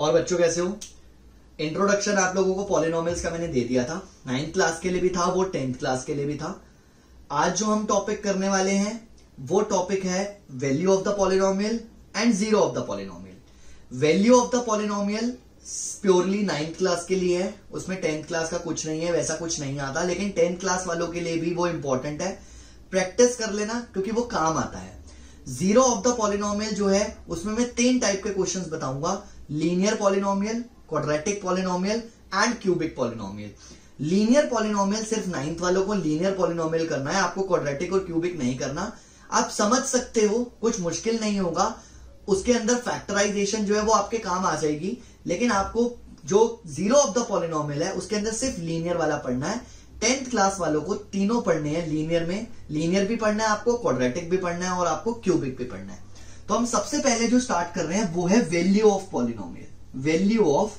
और बच्चों कैसे हो? इंट्रोडक्शन आप लोगों को पॉलिनोमियल्स का मैंने दे दिया था। 9th क्लास के लिए भी था, वो 10th क्लास के लिए भी था। आज जो हम टॉपिक करने वाले हैं वो टॉपिक है value of the polynomial and zero of the polynomial. Value of the polynomial purely 9th class के लिए है, उसमें 10th क्लास का कुछ नहीं है, वैसा कुछ नहीं आता, लेकिन 10th क्लास वालों के लिए भी वो इंपॉर्टेंट है, प्रैक्टिस कर लेना क्योंकि वो काम आता है। जीरो ऑफ द पॉलिनोमियल जो है उसमें मैं 3 टाइप के क्वेश्चंस बताऊंगा, linear polynomial, quadratic polynomial and cubic polynomial. Linear polynomial सिर्फ 9th वालों को लीनियर पॉलिनोमियल करना है, आपको क्वाड्रेटिक और क्यूबिक नहीं करना। आप समझ सकते हो, कुछ मुश्किल नहीं होगा, उसके अंदर फैक्टराइजेशन जो है वो आपके काम आ जाएगी, लेकिन आपको जो जीरो ऑफ द पॉलिनोमियल है उसके अंदर सिर्फ लीनियर वाला पढ़ना है। 10th क्लास वालों को तीनों पढ़ने हैं लीनियर में, लीनियर भी पढ़ना है आपको, क्वाड्रेटिक भी पढ़ना है और आपको क्यूबिक भी पढ़ना है। तो हम सबसे पहले जो स्टार्ट कर रहे हैं वो है value of polynomial. Value of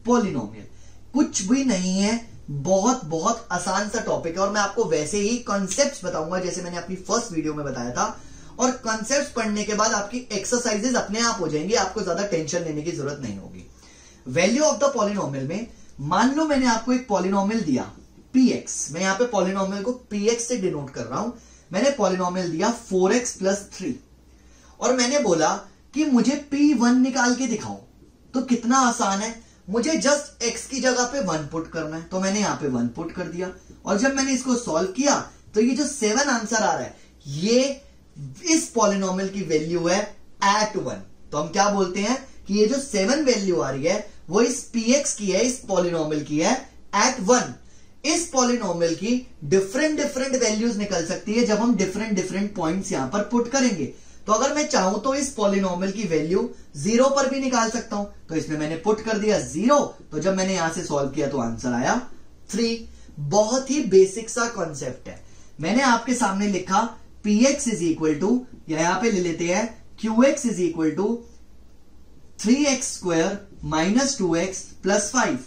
polynomial कुछ भी नहीं है, बहुत बहुत आसान सा टॉपिक है और मैं आपको वैसे ही कॉन्सेप्ट्स बताऊंगा जैसे मैंने अपनी फर्स्ट वीडियो में बताया था। और कॉन्सेप्ट्स पढ़ने के बाद आपकी एक्सरसाइजेस अपने आप हो जाएंगी, आपको ज्यादा टेंशन लेने की जरूरत नहीं होगी। वैल्यू ऑफ द पॉलिनोमियल में मान लो मैंने आपको एक पॉलिनोमियल दिया px, मैं यहां पे पॉलिनोमियल को px से डिनोट कर रहा हूं। मैंने पॉलिनोमियल दिया 4x + 3 और मैंने बोला कि मुझे p1 निकाल के दिखाओ। तो कितना आसान है, मुझे जस्ट x की जगह पे 1 पुट करना है, तो मैंने यहां पे 1 पुट कर दिया। और जब मैंने इसको सॉल्व किया तो ये जो 7 आंसर आ रहा है ये इस पॉलिनोमियल की वैल्यू है at 1। तो हम क्या बोलते हैं कि ये जो 7 वैल्यू आ रही है वो इस px की है, इस पॉलिनोमियल की है at 1। इस पॉलिनोमियल की डिफरेंट वैल्यूज निकल सकती है जब हम डिफरेंट पॉइंट्स यहां पर पुट करेंगे। तो अगर मैं चाहूं तो इस पॉलिनोमियल की वैल्यू 0 पर भी निकाल सकता हूं, तो इसमें मैंने पुट कर दिया 0, तो जब मैंने यहां से सॉल्व किया तो आंसर आया 3। बहुत ही बेसिक सा कॉन्सेप्ट है। मैंने आपके सामने लिखा px इज इक्वल टू, या यहां पे ले लेते हैं qx is equal to 3x² - 2x + 5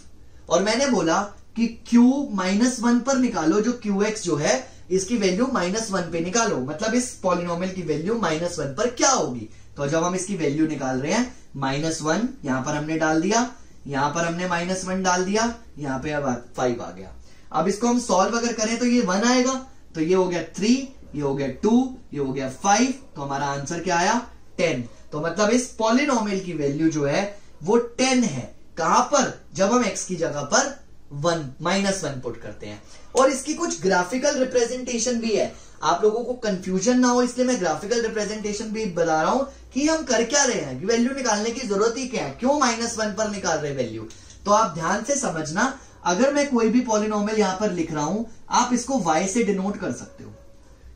और मैंने बोला कि q -1 पर निकालो, जो qx जो है इसकी वैल्यू -1 पे निकालो, मतलब इस पॉलिनोमियल की वैल्यू -1 पर क्या होगी। तो जब हम इसकी वैल्यू निकाल रहे हैं -1 यहां पर हमने डाल दिया, यहां पर हमने -1 डाल दिया, यहां पे अब 5 आ गया। अब इसको हम सॉल्व अगर करें तो ये 1 आएगा, तो ये हो गया 3, ये हो गया 2, ये हो गया 5, तो हमारा आंसर क्या आया 10। तो मतलब इस पॉलिनोमियल की वैल्यू जो है वो 10 है। कहां पर? जब हम x की जगह पर -1 पुट करते हैं। और इसकी कुछ ग्राफिकल रिप्रेजेंटेशन भी है, आप लोगों को कंफ्यूजन ना हो इसलिए मैं ग्राफिकल रिप्रेजेंटेशन भी बता रहा हूं कि हम कर क्या रहे हैं, कि वैल्यू निकालने की जरूरत ही क्या है, क्यों -1 पर निकाल रहे वैल्यू। तो आप ध्यान से समझना, अगर मैं कोई भी पॉलिनोमियल यहां पर लिख रहा हूं आप इसको y से डिनोट कर सकते हो।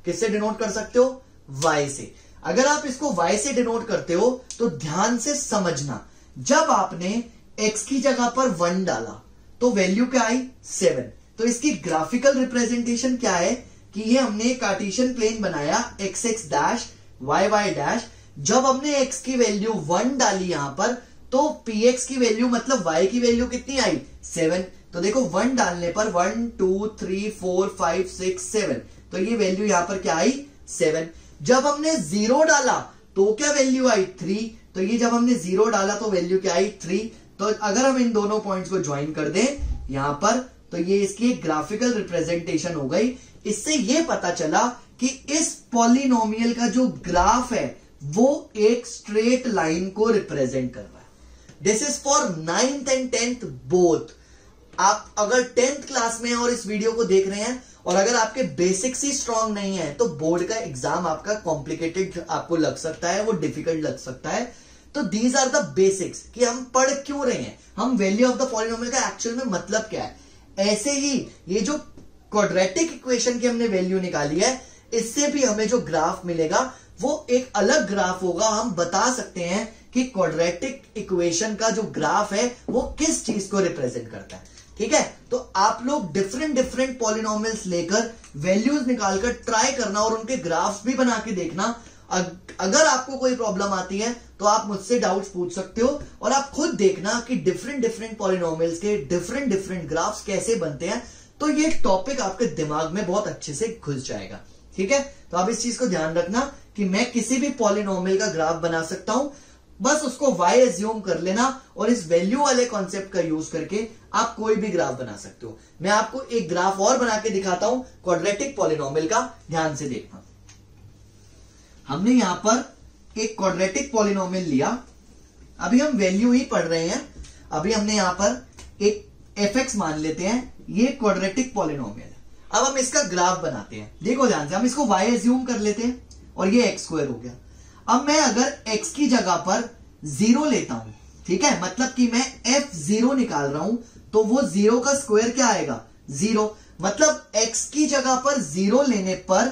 किससे डिनोट कर सकते हो? y से। अगर आप इसको y से डिनोट करते हो तो ध्यान से समझना, जब आपने x की जगह पर 1 डाला तो वैल्यू क्या आई 7। तो इसकी ग्राफिकल रिप्रेजेंटेशन क्या है कि ये हमने कार्टेशियन प्लेन बनाया x डैश y डैश। जब हमने x की वैल्यू 1 डाली यहां पर तो px की वैल्यू मतलब y की वैल्यू कितनी आई 7। तो देखो 1 डालने पर 1 2 3 4 5 6 7, तो ये वैल्यू यहां पर क्या आई 7। जब हमने 0 डाला तो क्या वैल्यू आई 3, तो ये जब हमने 0 डाला तो वैल्यू क्या आई 3। तो अगर हम इन दोनों पॉइंट्स को ज्वाइन कर दें यहां पर तो ये इसकी एक ग्राफिकल रिप्रेजेंटेशन हो गई। इससे ये पता चला कि इस पॉलिनोमियल का जो ग्राफ है वो एक स्ट्रेट लाइन को रिप्रेजेंट कर रहा है। This is for 9th and 10th both. आप अगर 10th क्लास में और इस वीडियो को देख रहे हैं और अगर आपके बेसिक्स ही स्ट्रांग नहीं है तो बोर्ड का एग्जाम आपका कॉम्प्लिकेटेड आपको लग सकता है, वो डिफिकल्ट लग सकता है। तो दीज आर द बेसिक्स कि हम पढ़ क्यों रहे हैं, हम वैल्यू ऑफ द पॉलिनोमियल का एक्चुअल में मतलब क्या है। ऐसे ही ये जो क्वाड्रेटिक इक्वेशन की हमने वैल्यू निकाली है इससे भी हमें जो ग्राफ मिलेगा वो एक अलग ग्राफ होगा। हम बता सकते हैं कि क्वाड्रेटिक इक्वेशन का जो ग्राफ है वो किस चीज को रिप्रेजेंट करता है। ठीक है, तो आप लोग डिफरेंट पॉलिनोमियल्स लेकर वैल्यूज निकालकर ट्राई करना और उनके ग्राफ्स भी बना के देखना। अगर आपको कोई प्रॉब्लम आती है तो आप मुझसे डाउट्स पूछ सकते हो और आप खुद देखना कि डिफरेंट पॉलिनोमियल्स के डिफरेंट ग्राफ्स कैसे बनते हैं, तो ये टॉपिक आपके दिमाग में बहुत अच्छे से घुस जाएगा। ठीक है, तो आप इस चीज को ध्यान रखना कि मैं किसी भी पॉलिनोमियल का ग्राफ बना सकता हूं बस उसको y एज्यूम कर लेना और इस वैल्यू वाले कॉन्सेप्ट का यूज करके आप कोई भी ग्राफ बना सकते हो। मैं आपको एक ग्राफ और बना के दिखाता हूं क्वाड्रेटिक पॉलिनोमियल का, ध्यान से देखना। हमने यहां पर एक क्वाड्रेटिक पॉलिनोमियल लिया, अभी हम वैल्यू ही पढ़ रहे हैं। अभी हमने यहां पर एक fx मान लेते हैं, ये क्वाड्रेटिक पॉलिनोमियल है। अब हम इसका ग्राफ बनाते हैं, देखो ध्यान से। हम इसको y एज्यूम कर लेते हैं और ये x स्क्वायर हो गया। अब मैं अगर x की जगह पर 0 लेता हूं, ठीक है, मतलब कि मैं f0 निकाल रहा हूं, तो वो 0 का स्क्वायर क्या आएगा? 0। मतलब x की जगह पर 0 लेने पर,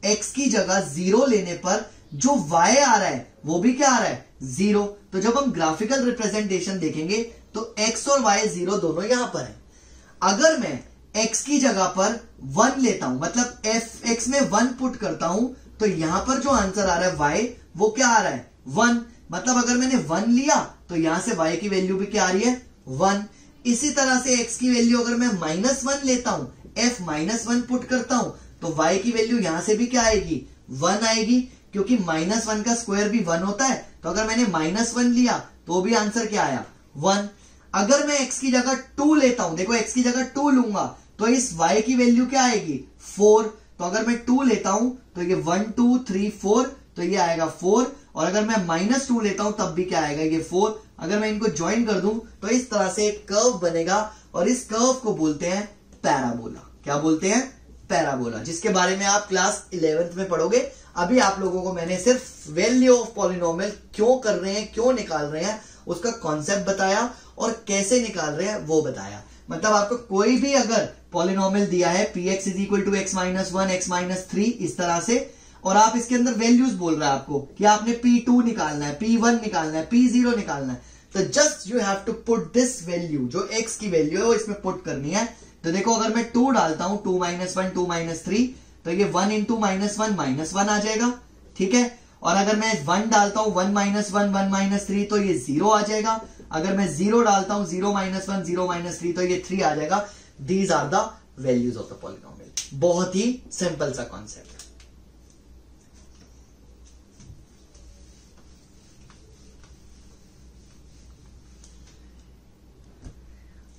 x की जगह 0 लेने पर जो y आ रहा है वो भी क्या आ रहा है? 0। तो जब हम ग्राफिकल रिप्रेजेंटेशन देखेंगे तो x और y 0 दोनों यहां पर है। अगर मैं x की जगह पर 1 लेता हूं, मतलब fx में 1 पुट करता हूं, तो यहां पर जो आंसर आ रहा है y, वो क्या आ रहा है? 1। मतलब अगर मैंने 1 लिया तो यहां से y की वैल्यू भी क्या आ रही है? 1। इसी तरह से x की वैल्यू अगर मैं -1 लेता हूं, f -1 पुट करता हूं, तो y की वैल्यू यहां से भी क्या आएगी? 1 आएगी, क्योंकि -1 का स्क्वायर भी 1 होता है। तो अगर मैंने -1 लिया तो भी आंसर क्या आया? 1। अगर मैं x की जगह 2 लेता हूं, देखो x की जगह 2 लूंगा तो इस y की वैल्यू क्या आएगी? 4। तो अगर मैं 2 लेता हूं तो ये 1 2 3 4, तो ये आएगा 4। और अगर मैं -2 लेता हूं तब भी क्या आएगा? ये 4। अगर मैं इनको ज्वाइन कर दूं तो इस तरह से एक कर्व बनेगा और इस कर्व को बोलते हैं पैराबोला। क्या बोलते हैं? पैराबोला, जिसके बारे में आप क्लास 11th में पढ़ोगे। अभी आप लोगों को मैंने सिर्फ वैल्यू ऑफ पॉलिनोमियल क्यों कर रहे हैं, क्यों निकाल रहे हैं, उसका कॉन्सेप्ट बताया और कैसे निकाल रहे हैं वो बताया। मतलब आपको कोई भी अगर पॉलिनोमियल दिया है px = x - 1 x - 3 इस तरह से, और आप इसके अंदर वैल्यूज बोल रहा है आपको कि आपने p2 निकालना है, p1 निकालना है, p0 निकालना है, तो just you have to put this value, जो x की वैल्यू है वो इसमें पुट करनी है। तो देखो अगर मैं 2 डालता हूं, 2 - 1 2 - 3, तो ये 1 × -1 आ जाएगा, ठीक है। और अगर मैं 1 डालता हूं, 1 - 1 1 - 3, तो ये 0 आ जाएगा। अगर मैं 0 डालता हूं, 0 - 1 0 - 3, तो ये 3 आ जाएगा। These are the values of the polynomial. बहुत ही सिंपल सा कॉन्सेप्ट।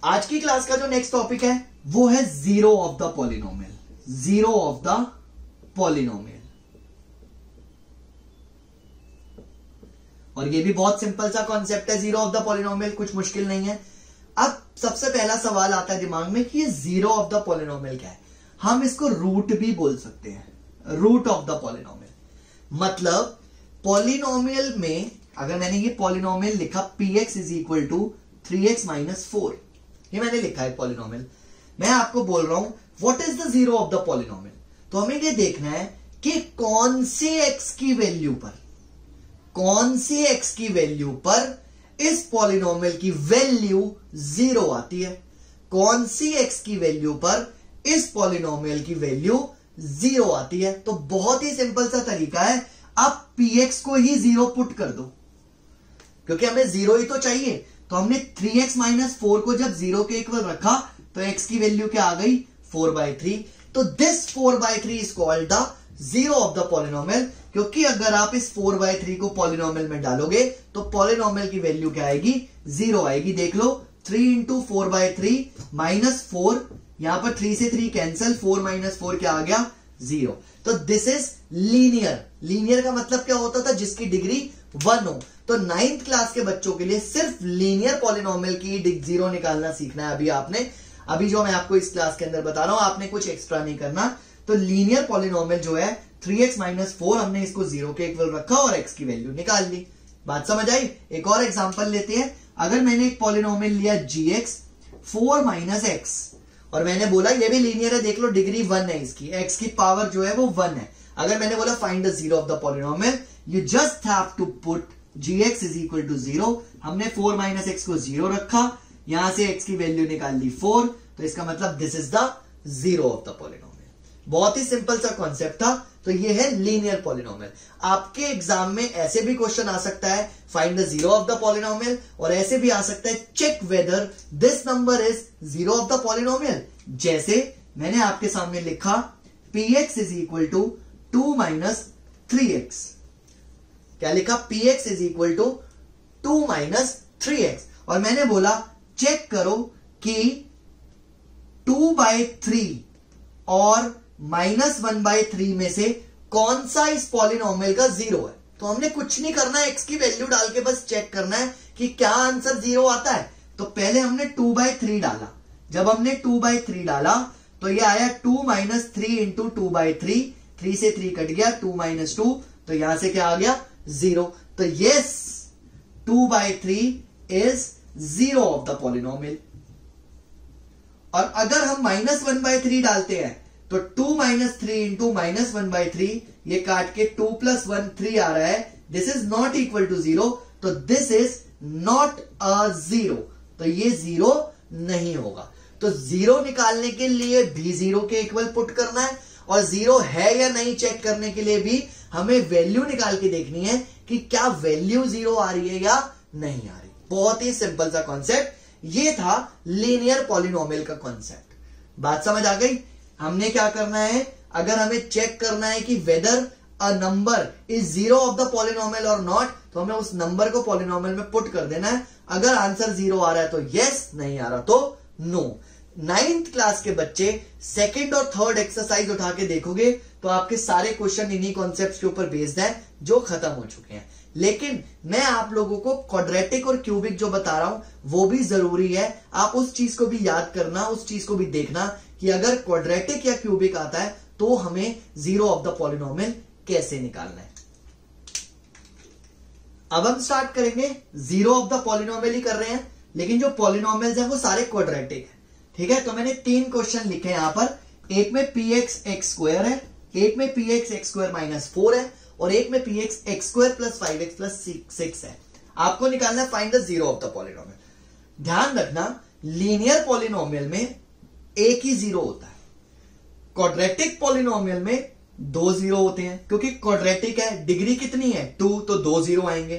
आज की क्लास का जो नेक्स्ट टॉपिक है वो है zero of the polynomial. Zero of the polynomial, और ये भी बहुत सिंपल सा कॉन्सेप्ट है। जीरो ऑफ द पॉलिनोमियल कुछ मुश्किल नहीं है। अब सबसे पहला सवाल आता है दिमाग में कि ये जीरो ऑफ द पॉलिनोमियल क्या है। हम इसको रूट भी बोल सकते हैं, रूट ऑफ द पॉलिनोमियल। मतलब पॉलिनोमियल में अगर मैंने ये पॉलिनोमियल लिखा px = 3x - 4, ये मैंने लिखा है पॉलिनोमियल, मैं आपको बोल रहा हूं what is the zero of the polynomial. तो हमें ये देखना है कि कौन सी x की वैल्यू पर, कौन सी x की वैल्यू पर इस पॉलिनोमियल की वैल्यू 0 आती है। कौन सी x की वैल्यू पर इस पॉलिनोमियल की वैल्यू 0 आती है। तो बहुत ही सिंपल सा तरीका है, आप px को ही 0 पुट कर दो, क्योंकि हमें 0 ही तो चाहिए। तो हमने 3x - 4 को जब 0 के इक्वल रखा तो x की वैल्यू क्या आ गई? 4/3। तो this 4/3 is called the zero of the polynomial, क्योंकि अगर आप इस 4/3 को पॉलिनोमियल में डालोगे तो पॉलिनोमियल की वैल्यू क्या आएगी? 0 आएगी। देख लो, 3 × 4/3 -4, यहां पर 3 से 3 कैंसिल, 4 - 4 क्या आ गया? 0। तो दिस इज लीनियर। लीनियर का मतलब क्या होता था? जिसकी डिग्री 1 हो। तो 9th क्लास के बच्चों के लिए सिर्फ लीनियर पॉलिनोमियल की 0 निकालना सीखना है। अभी आपने, अभी जो मैं आपको इस क्लास के अंदर बता रहा हूं, आपने कुछ एक्स्ट्रा नहीं करना। तो लीनियर पॉलिनोमियल जो है 3x - 4, हमने इसको 0 के इक्वल रखा और x की वैल्यू निकाल ली। बात समझ आई? एक और एग्जांपल लेते हैं। अगर मैंने एक पॉलिनोमियल लिया gx 4 - x, और मैंने बोला ये भी लीनियर है, देख लो डिग्री 1 है इसकी, x की पावर जो है वो 1 है। अगर मैंने बोला find the zero of the polynomial, you just have to put gx = 0। हमने 4 - x को 0 रखा, यहां से x की वैल्यू निकाल ली 4, तो इसका मतलब this is the zero of the polynomial. बहुत ही सिंपल सा कॉन्सेप्ट था। तो ये है लीनियर पॉलिनोमियल। आपके एग्जाम में ऐसे भी क्वेश्चन आ सकता है find the zero of the polynomial, और ऐसे भी आ सकता है check whether this number is zero of the polynomial. जैसे मैंने आपके सामने लिखा px = 2 - 3x। क्या लिखा? px = 2 minus 3x। और मैंने बोला चेक करो कि 2/3 और -1/3 में से कौन सा इस पॉलिनोमियल का जीरो है। तो हमने कुछ नहीं करना है, x की वैल्यू डाल के बस चेक करना है कि क्या आंसर जीरो आता है। तो पहले हमने 2/3 डाला, जब हमने 2/3 डाला तो ये आया 2 माइनस 3 इंटू 2/3, 3 से 3 कट गया, 2 माइनस 2, तो यहां से क्या आ गया, जीरो। तो yes 2/3 is zero of the polynomial. और अगर हम -1/3 डालते हैं तो 2 माइनस 3 इंटू -1/3, ये काट के 2 + 1 3 आ रहा है, this is not equal to zero, तो this is not a zero, तो ये जीरो नहीं होगा। तो जीरो निकालने के लिए भी जीरो के इक्वल पुट करना है, और जीरो है या नहीं चेक करने के लिए भी हमें वैल्यू निकाल के देखनी है कि क्या वैल्यू जीरो आ रही है या नहीं आ रही। बहुत ही सिंपल सा कॉन्सेप्ट, ये था लीनियर पॉलिनोमियल का कॉन्सेप्ट। बात समझ आ गई। हमने क्या करना है, अगर हमें चेक करना है कि weather a number is zero of the polynomial और नॉट, तो हमें उस नंबर को पॉलिनोमियल में पुट कर देना है। अगर आंसर जीरो आ रहा है तो यस, नहीं आ रहा तो नो। 9th क्लास के बच्चे सेकंड और थर्ड एक्सरसाइज उठा के देखोगे तो आपके सारे क्वेश्चन इन्हीं कॉन्सेप्ट्स के ऊपर बेस्ड है जो खत्म हो चुके हैं। लेकिन मैं आप लोगों को क्वाड्रेटिक और क्यूबिक जो बता रहा हूं वो भी जरूरी है। आप उस चीज को भी याद करना, उस चीज को भी देखना कि अगर क्वाड्रेटिक या क्यूबिक आता है तो हमें जीरो ऑफ द पॉलिनोमियल कैसे निकालना है। अब हम स्टार्ट करेंगे, जीरो ऑफ द पॉलिनोमियल ही कर रहे हैं, लेकिन जो पॉलिनोमियल्स हैं वो सारे क्वाड्रेटिक है। ठीक है, तो मैंने 3 क्वेश्चन लिखे हैं यहां पर। एक में px x² है, एक में px x² - 4 है, और एक में px x² + 5x + 6 है। आपको निकालना है find the zero of the polynomial. ध्यान रखना, लीनियर पॉलिनोमियल में एक ही जीरो होता है, क्वाड्रेटिक पॉलिनोमियल में 2 जीरो होते हैं, क्योंकि क्वाड्रेटिक है, डिग्री कितनी है 2, तो 2 जीरो आएंगे।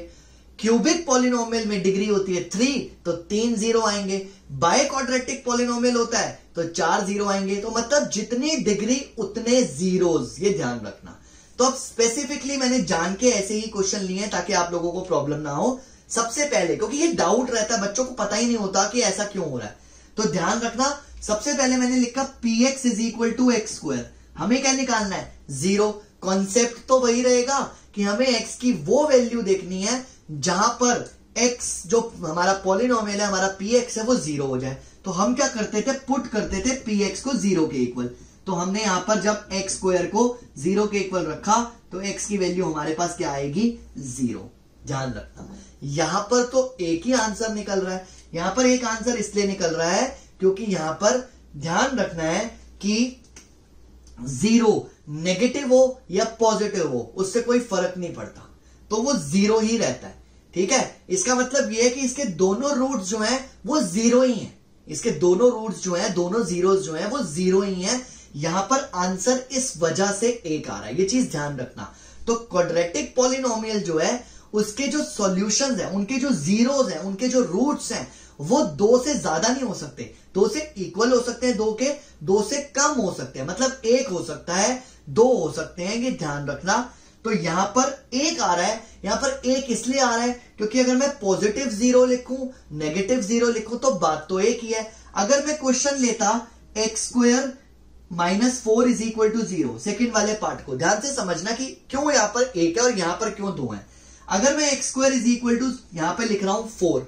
क्यूबिक पॉलिनोमियल में डिग्री होती है 3, तो 3 जीरो आएंगे। बाय क्वाड्रेटिक पॉलिनोमियल होता है तो 4 जीरो आएंगे। तो मतलब जितनी डिग्री उतने जीरोस, ये ध्यान रखना। तो अब स्पेसिफिकली मैंने जान के ऐसे ही क्वेश्चन लिए हैं ताकि आप लोगों को प्रॉब्लम ना हो। सबसे पहले, क्योंकि ये डाउट रहता है, बच्चों को पता ही नहीं होता कि ऐसा क्यों हो रहा है, तो ध्यान रखना। सबसे पहले मैंने लिखा px = x²। हमें क्या निकालना है, जीरो। कॉन्सेप्ट तो वही रहेगा कि हमें x की वो वैल्यू देखनी है जहां पर x जो हमारा पॉलिनोमियल है, हमारा px है, वो जीरो हो जाए। तो हम क्या करते थे, पुट करते थे px को जीरो के इक्वल। तो हमने यहां पर जब x² को जीरो के इक्वल रखा तो x की वैल्यू हमारे पास क्या आएगी, जीरो। ध्यान रखना, यहां पर तो एक ही आंसर निकल रहा है। यहां पर एक आंसर इसलिए निकल रहा है क्योंकि यहां पर ध्यान रखना है कि जीरो नेगेटिव हो या पॉजिटिव हो, उससे कोई फर्क नहीं पड़ता, तो वो जीरो ही रहता है। ठीक है, इसका मतलब ये है कि इसके दोनों रूट्स जो हैं वो जीरो ही हैं। इसके दोनों रूट्स जो हैं, दोनों जीरोस जो हैं वो जीरो ही हैं। यहां पर आंसर इस वजह से एक आ रहा है, ये चीज ध्यान रखना। तो क्वाड्रेटिक पॉलिनोमियल जो है उसके जो सॉल्यूशंस हैं, उनके जो जीरोस हैं, उनके जो रूट्स हैं, वो 2 से ज्यादा नहीं हो सकते, 2 से इक्वल हो सकते हैं, 2 से कम हो सकते हैं, मतलब 1 हो सकता है, 2 हो सकते हैं, ये ध्यान रखना। तो यहां पर 1 आ रहा है, यहां पर 1 इसलिए आ रहा है क्योंकि अगर मैं पॉजिटिव जीरो लिखूं, नेगेटिव जीरो लिखूं तो बात तो एक ही है। अगर मैं क्वेश्चन लेता x² - 4 = 0, सेकंड वाले पार्ट को ध्यान से समझना कि क्यों यहां पर 1 है और यहां पर क्यों 2 है। अगर मैं x² यहां पर लिख रहा हूं 4,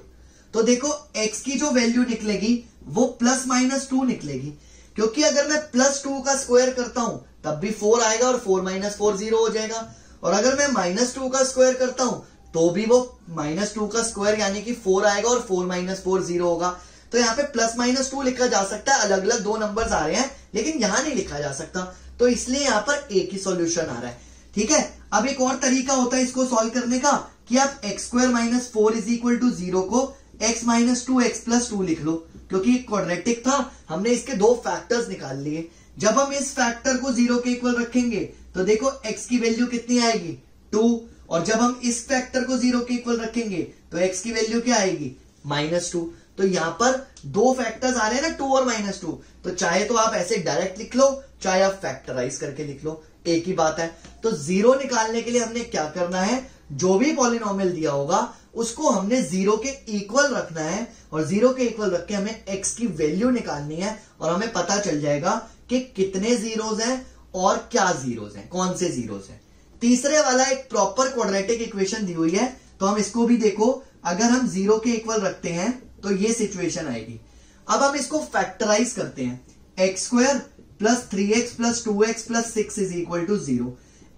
तो देखो x की जो वैल्यू निकलेगी वो +-2 निकलेगी, क्योंकि अगर मैं +2 का स्क्वायर करता हूं तब भी 4 आएगा और 4 - 4 0 हो जाएगा। और अगर मैं -2 का स्क्वायर करता हूं तो भी वो -2 का स्क्वायर यानी कि 4 आएगा और 4 - 4 0 होगा। तो यहाँ पे +-2 लिखा जा सकता है, अलग अलग 2 नंबर्स आ रहे हैं, लेकिन यहां नहीं लिखा जा सकता, तो इसलिए यहां पर एक ही सॉल्यूशन आ रहा है। ठीक है, अब एक और तरीका होता है इसको सॉल्व करने का कि आप x² - 4 = 0 को x - 2x + 2 लिख लो, क्योंकि क्वाड्रेटिक था, हमने इसके 2 फैक्टर्स निकाल लिए। जब हम इस फैक्टर को 0 के इक्वल रखेंगे तो देखो x की वैल्यू कितनी आएगी, 2, और जब हम इस फैक्टर को 0 के इक्वल रखेंगे तो x की वैल्यू क्या आएगी, -2। तो यहां पर 2 फैक्टर्स आ रहे हैं ना, 2 और -2, तो चाहे तो आप ऐसे डायरेक्ट लिख लो, चाहे आप फैक्टराइज करके लिख लो, एक ही बात है। तो 0 निकालने के लिए हमने क्या करना है, जो भी पॉलिनोमियल दिया होगा उसको हमने 0 के इक्वल रखना है, और 0 के इक्वल रख के हमें x की वैल्यू निकालनी है, और हमें पता चल जाएगा कि कितने जीरोस हैं और क्या जीरोस हैं, कौन से जीरोस हैं। तीसरे वाला एक प्रॉपर क्वाड्रेटिक इक्वेशन दी हुई है, तो हम इसको भी देखो, अगर हम 0 के इक्वल रखते हैं तो ये सिचुएशन आएगी। अब हम इसको फैक्टराइज करते हैं, x square plus 3x plus 2x plus 6 is equal to 0,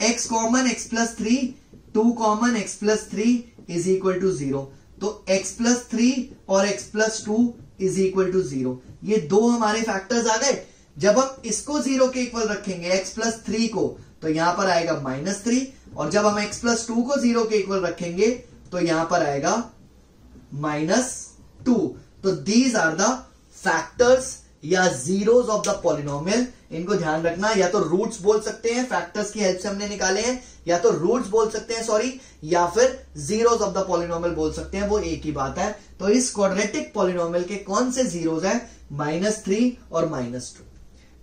x common x plus 3, 2 common x plus 3 is equal to 0, तो x प्लस 3 और x plus 2 is equal to 0। ये दो हमारे फैक्टर्स आ गए। जब हम इसको 0 के इक्वल रखेंगे x प्लस 3 को, तो यहां पर आएगा -3, और जब हम x प्लस 2 को 0 के इक्वल रखेंगे तो यहां पर आएगा -2। तो दीज आर द फैक्टर्स या जीरोस ऑफ द पॉलिनोमियल। इनको ध्यान रखना, या तो रूट्स बोल सकते हैं, फैक्टर्स की हेल्प से हमने निकाले हैं, या तो रूट्स बोल सकते हैं सॉरी, या फिर जीरोस ऑफ द पॉलिनोमियल बोल सकते हैं, वो एक ही बात है। तो इस क्वाड्रेटिक पॉलिनोमियल के कौन से जीरोस हैं? -3 और -2।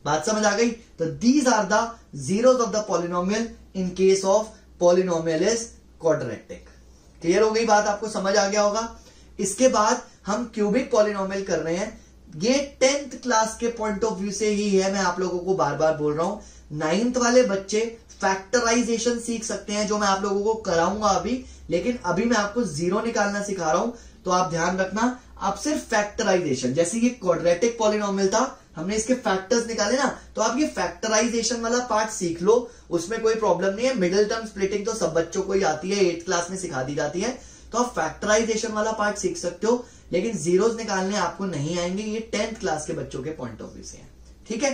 बात समझ आ गई? तो these are the zeros of the polynomial in case of polynomial is quadratic. Clear हो गई बात? आपको समझ आ गया होगा। इसके बाद हम क्यूबिक पॉलिनोमियल कर रहे हैं। ये 10th क्लास के पॉइंट ऑफ व्यू से ही है, मैं आप लोगों को बार बार बोल रहा हूं। 9th वाले बच्चे फैक्टराइजेशन सीख सकते हैं, जो मैं आप लोगों को कराऊंगा अभी, लेकिन अभी मैं आपको जीरो निकालना सिखा रहा हूं। तो आप ध्यान रखना, आप सिर्फ फैक्टराइजेशन, जैसे ये क्वाड्रेटिक पॉलिनोमियल था, हमने इसके फैक्टर्स निकाले ना, तो आप ये फैक्टराइजेशन वाला पार्ट सीख लो, उसमें कोई प्रॉब्लम नहीं है। मिडिल टर्म स्प्लिटिंग तो सब बच्चों को ही आती है, 8th क्लास में सिखा दी जाती है, तो आप फैक्टराइजेशन वाला पार्ट सीख सकते हो, लेकिन जीरोस निकालने आपको नहीं आएंगे। ये 10th क्लास के बच्चों के पॉइंट ऑफ व्यू से है, ठीक है।